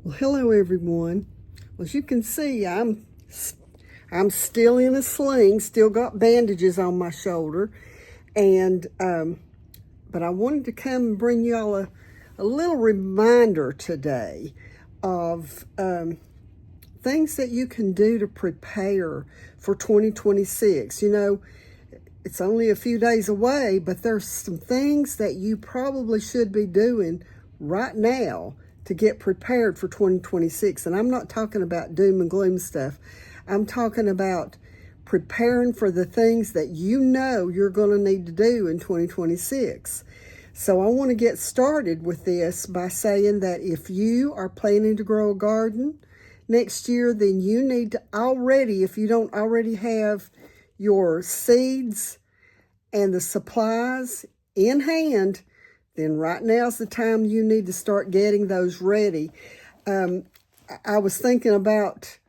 Well, hello everyone. Well, as you can see, I'm still in a sling, still got bandages on my shoulder, and but I wanted to come and bring you all a little reminder today of things that you can do to prepare for 2026. It's only a few days away, but there's some things that you probably should be doing right now to get prepared for 2026. And I'm not talking about doom and gloom stuff. I'm talking about preparing for the things that you know you're going to need to do in 2026. So I want to get started with this by saying that if you are planning to grow a garden next year, then you need to already, if you don't already have your seeds and the supplies in hand, then right now's the time you need to start getting those ready. I was thinking about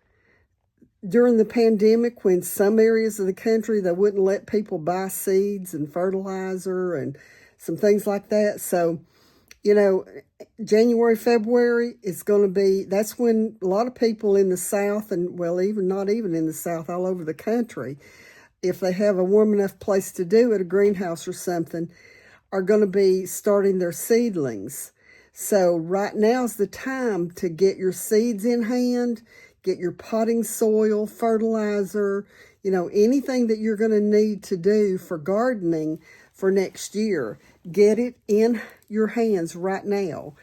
during the pandemic when some areas of the country, they wouldn't let people buy seeds and fertilizer and some things like that. So, January, February is going to be, that's when a lot of people in the South, and well, even not even in the South, all over the country, if they have a warm enough place to do it, a greenhouse or something, are going to be starting their seedlings. So right now's the time to get your seeds in hand, get your potting soil, fertilizer, anything that you're going to need to do for gardening for next year. Get it in your hands right now.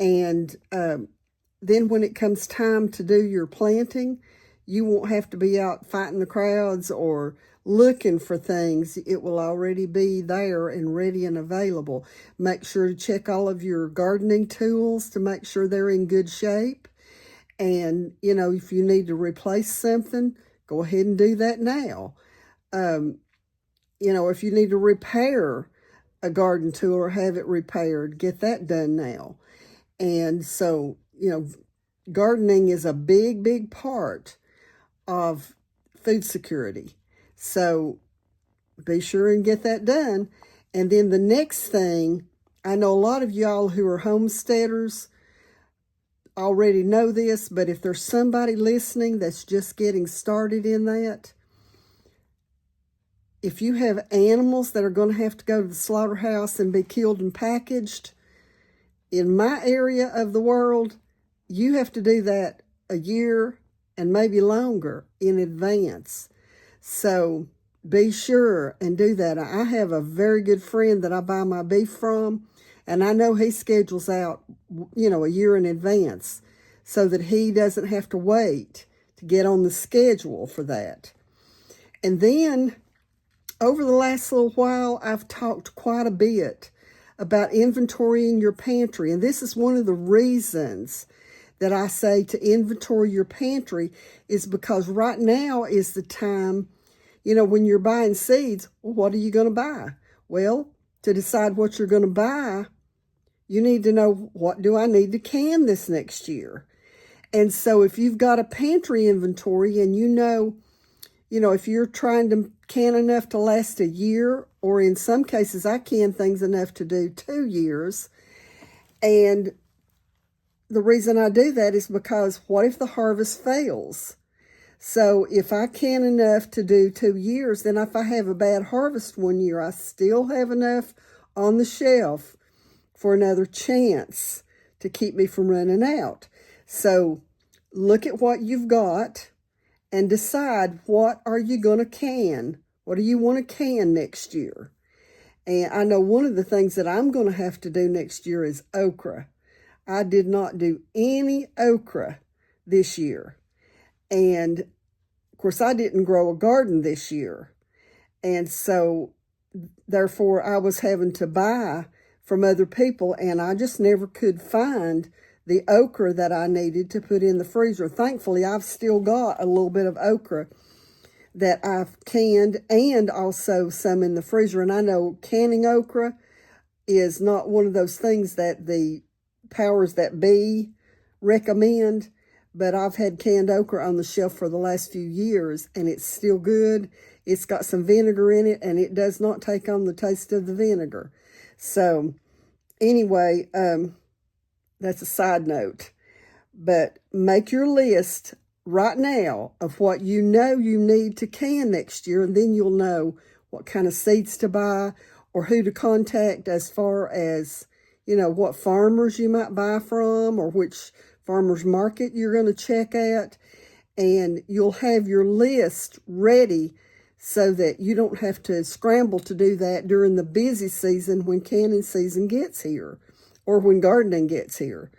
And then when it comes time to do your planting, you won't have to be out fighting the crowds or looking for things. It will already be there and ready and available. Make sure to check all of your gardening tools to make sure they're in good shape. And, if you need to replace something, go ahead and do that now. If you need to repair a garden tool or have it repaired, get that done now. And so, gardening is a big, big part of food security. So be sure and get that done. And then the next thing, I know a lot of y'all who are homesteaders already know this, but if there's somebody listening that's just getting started in that, if you have animals that are going to have to go to the slaughterhouse and be killed and packaged, in my area of the world, you have to do that a year and maybe longer in advance. So be sure and do that. I have a very good friend that I buy my beef from, and I know he schedules out, a year in advance so that he doesn't have to wait to get on the schedule for that. And then over the last little while, I've talked quite a bit about inventorying your pantry. And this is one of the reasons that I say to inventory your pantry is because right now is the time, when you're buying seeds, well, what are you going to buy? Well, to decide what you're going to buy, you need to know, what do I need to can this next year? And so if you've got a pantry inventory and if you're trying to can enough to last a year, or in some cases, I can things enough to do 2 years. And the reason I do that is because what if the harvest fails? So if I can enough to do 2 years, then if I have a bad harvest 1 year, I still have enough on the shelf for another chance to keep me from running out. So look at what you've got and decide, what are you going to can? What do you want to can next year? And I know one of the things that I'm going to have to do next year is okra. I did not do any okra this year. And of course, I didn't grow a garden this year. And so therefore, I was having to buy from other people, and I just never could find the okra that I needed to put in the freezer. Thankfully, I've still got a little bit of okra that I've canned and also some in the freezer. And I know canning okra is not one of those things that the powers that be recommend, but I've had canned okra on the shelf for the last few years, and it's still good. It's got some vinegar in it, and it does not take on the taste of the vinegar. So anyway, that's a side note. But make your list right now of what you know you need to can next year, and then you'll know what kind of seeds to buy or who to contact as far as, what farmers you might buy from or which farmers market you're going to check at. And you'll have your list ready so that you don't have to scramble to do that during the busy season when canning season gets here or when gardening gets here.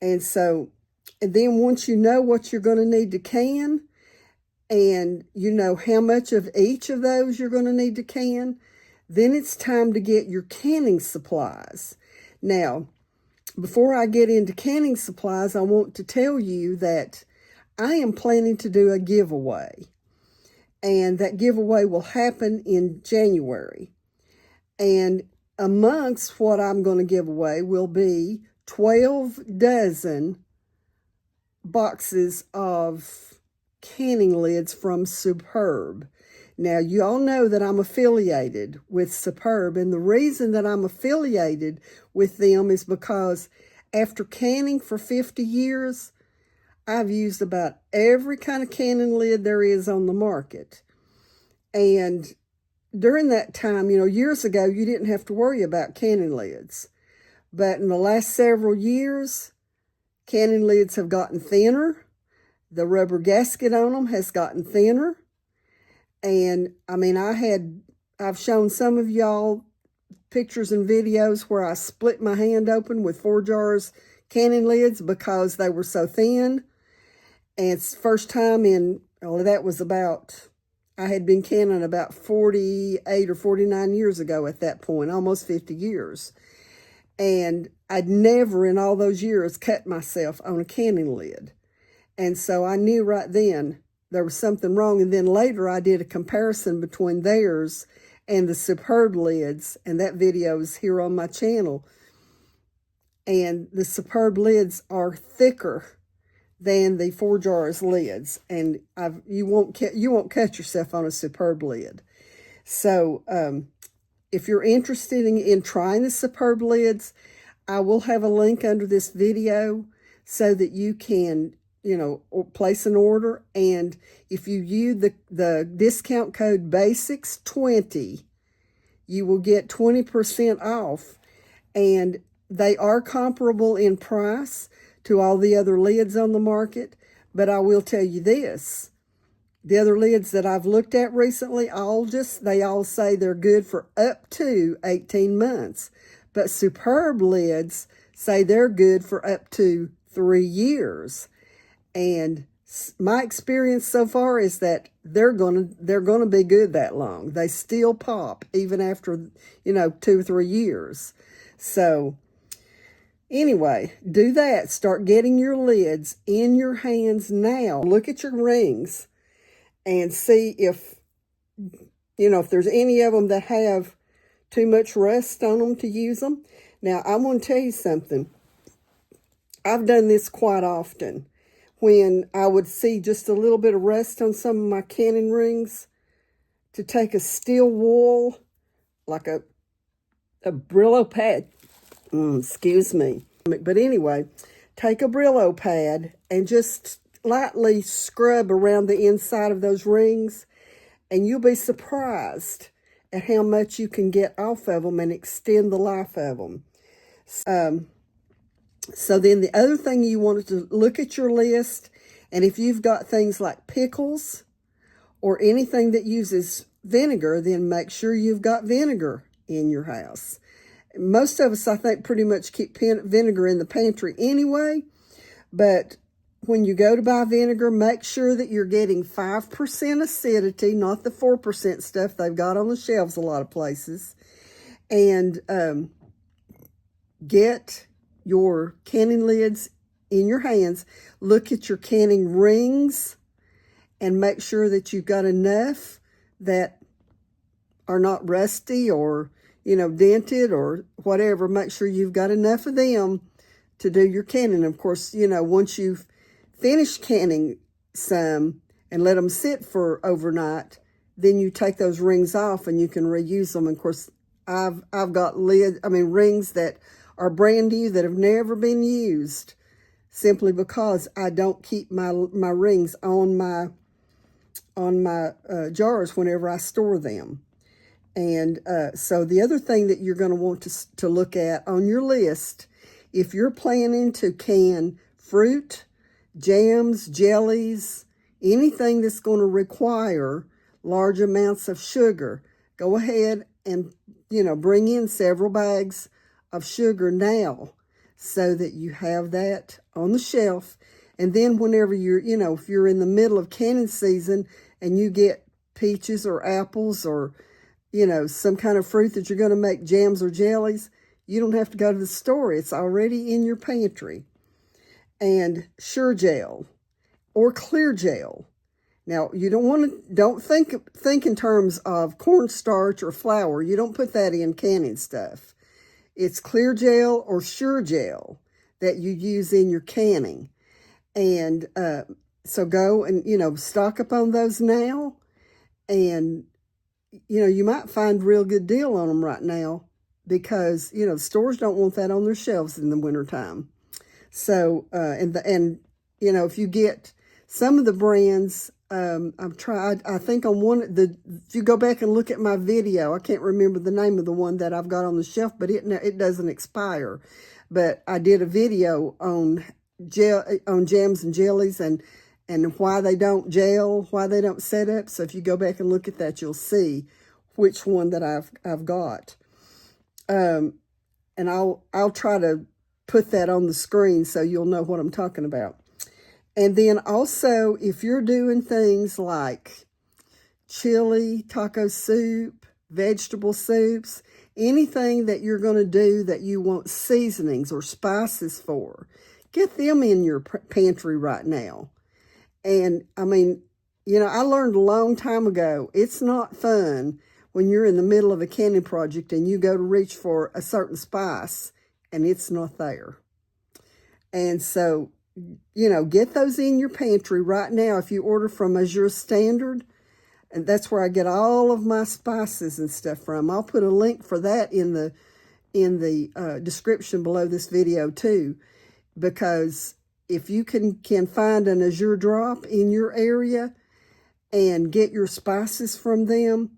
And then once you know what you're going to need to can and you know how much of each of those you're going to need to can, then it's time to get your canning supplies. Now, before I get into canning supplies, I want to tell you that I am planning to do a giveaway, and that giveaway will happen in January. And amongst what I'm going to give away will be 12 dozen boxes of canning lids from Superb. Now, you all know that I'm affiliated with Superb, and the reason that I'm affiliated with them is because after canning for 50 years, I've used about every kind of canning lid there is on the market. And during that time, years ago, you didn't have to worry about canning lids. But in the last several years, canning lids have gotten thinner. The rubber gasket on them has gotten thinner. And I've shown some of y'all pictures and videos where I split my hand open with 4 jars canning lids because they were so thin. And it's the first time I had been canning about 48 or 49 years ago at that point, almost 50 years. And I'd never in all those years cut myself on a canning lid. And so I knew right then there was something wrong. And then later I did a comparison between theirs and the Superb lids. And that video is here on my channel. And the Superb lids are thicker than the 4 jars lids, and you won't cut yourself on a Superb lid. So if you're interested in trying the Superb lids, I will have a link under this video so that you can place an order. And if you use the discount code BASICS20, you will get 20% off, and they are comparable in price to all the other lids on the market. But I will tell you this, the other lids that I've looked at recently, they all say they're good for up to 18 months. But Superb lids say they're good for up to 3 years. And my experience so far is that they're gonna be good that long. They still pop even after 2 or 3 years. So anyway, do that. Start getting your lids in your hands now. Look at your rings and see if there's any of them that have too much rust on them to use them. Now, I'm going to tell you something. I've done this quite often. When I would see just a little bit of rust on some of my canning rings, to take a steel wool, like a Brillo pad, excuse me. But anyway, take a Brillo pad and just lightly scrub around the inside of those rings, and you'll be surprised at how much you can get off of them and extend the life of them. So then the other thing you want to look at your list, and if you've got things like pickles or anything that uses vinegar, then make sure you've got vinegar in your house. Most of us, I think, pretty much keep vinegar in the pantry anyway, but when you go to buy vinegar, make sure that you're getting 5% acidity, not the 4% stuff they've got on the shelves a lot of places. And get your canning lids in your hands. Look at your canning rings and make sure that you've got enough that are not rusty or, dented or whatever. Make sure you've got enough of them to do your canning. Of course, once you've finished canning some and let them sit for overnight, then you take those rings off and you can reuse them. Of course, I've got rings that are brand new that have never been used. simply because I don't keep my rings on my jars whenever I store them. And so the other thing that you're going to want to look at on your list, if you're planning to can fruit, jams, jellies, anything that's going to require large amounts of sugar, go ahead and, bring in several bags of sugar now so that you have that on the shelf. And then whenever you're, if you're in the middle of canning season and you get peaches or apples or, some kind of fruit that you're going to make jams or jellies, you don't have to go to the store. It's already in your pantry. And Sure Gel or Clear Gel. Now, you don't think in terms of cornstarch or flour. You don't put that in canning stuff. It's Clear Gel or Sure Gel that you use in your canning. And so go and, stock up on those now. And, you might find a real good deal on them right now because, stores don't want that on their shelves in the wintertime. So, if you get some of the brands, I've tried, I think on if you go back and look at my video, I can't remember the name of the one that I've got on the shelf, but it doesn't expire. But I did a video on jams and jellies and why they don't gel, why they don't set up. So if you go back and look at that, you'll see which one that I've got. And I'll try to put that on the screen so you'll know what I'm talking about. And then also, if you're doing things like chili, taco soup, vegetable soups, anything that you're going to do that you want seasonings or spices for, get them in your pantry right now. And I mean, I learned a long time ago, it's not fun when you're in the middle of a canning project and you go to reach for a certain spice and it's not there. And so, get those in your pantry right now. If you order from Azure Standard, and that's where I get all of my spices and stuff from. I'll put a link for that in the description below this video too, because if you can find an Azure Drop in your area and get your spices from them,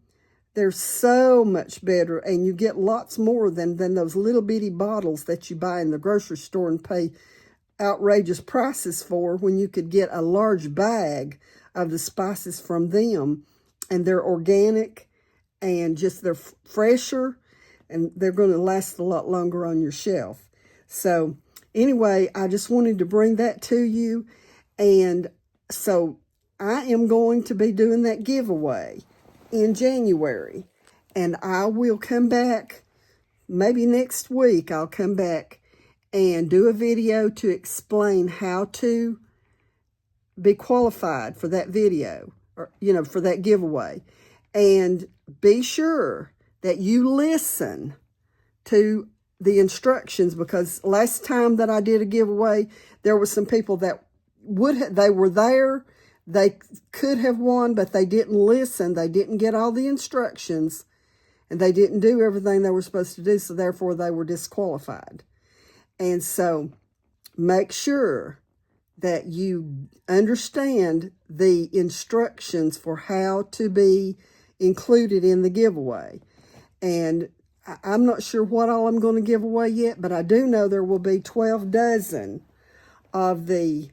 they're so much better, and you get lots more than those little bitty bottles that you buy in the grocery store and pay outrageous prices for, when you could get a large bag of the spices from them, and they're organic and just they're fresher, and they're going to last a lot longer on your shelf. So anyway, I just wanted to bring that to you. And so I am going to be doing that giveaway in January, and I will come back maybe next week. I'll come back and do a video to explain how to be qualified for that video, or, for that giveaway. And be sure that you listen to the instructions, because last time that I did a giveaway, there were some people that they were there, they could have won, but they didn't listen. They didn't get all the instructions, and they didn't do everything they were supposed to do, so therefore they were disqualified. And so make sure that you understand the instructions for how to be included in the giveaway. And I'm not sure what all I'm going to give away yet, but I do know there will be 12 dozen of the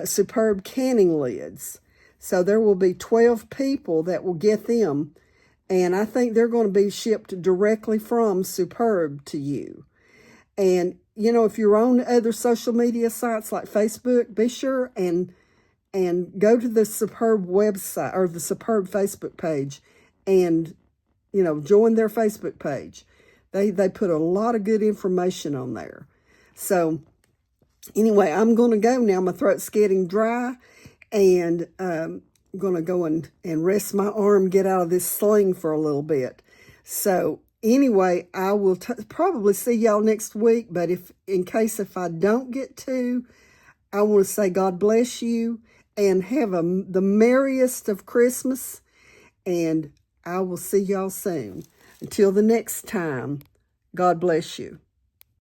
Superb canning lids. So there will be 12 people that will get them. And I think they're going to be shipped directly from Superb to you. And, if you're on other social media sites like Facebook, be sure and go to the Superb website or the Superb Facebook page and, join their Facebook page. They put a lot of good information on there. So anyway, I'm going to go now. My throat's getting dry, and I'm going to go and rest my arm, get out of this sling for a little bit. So anyway, I will probably see y'all next week, but in case I don't get to, I want to say God bless you and have the merriest of Christmas, and I will see y'all soon. Until the next time, God bless you.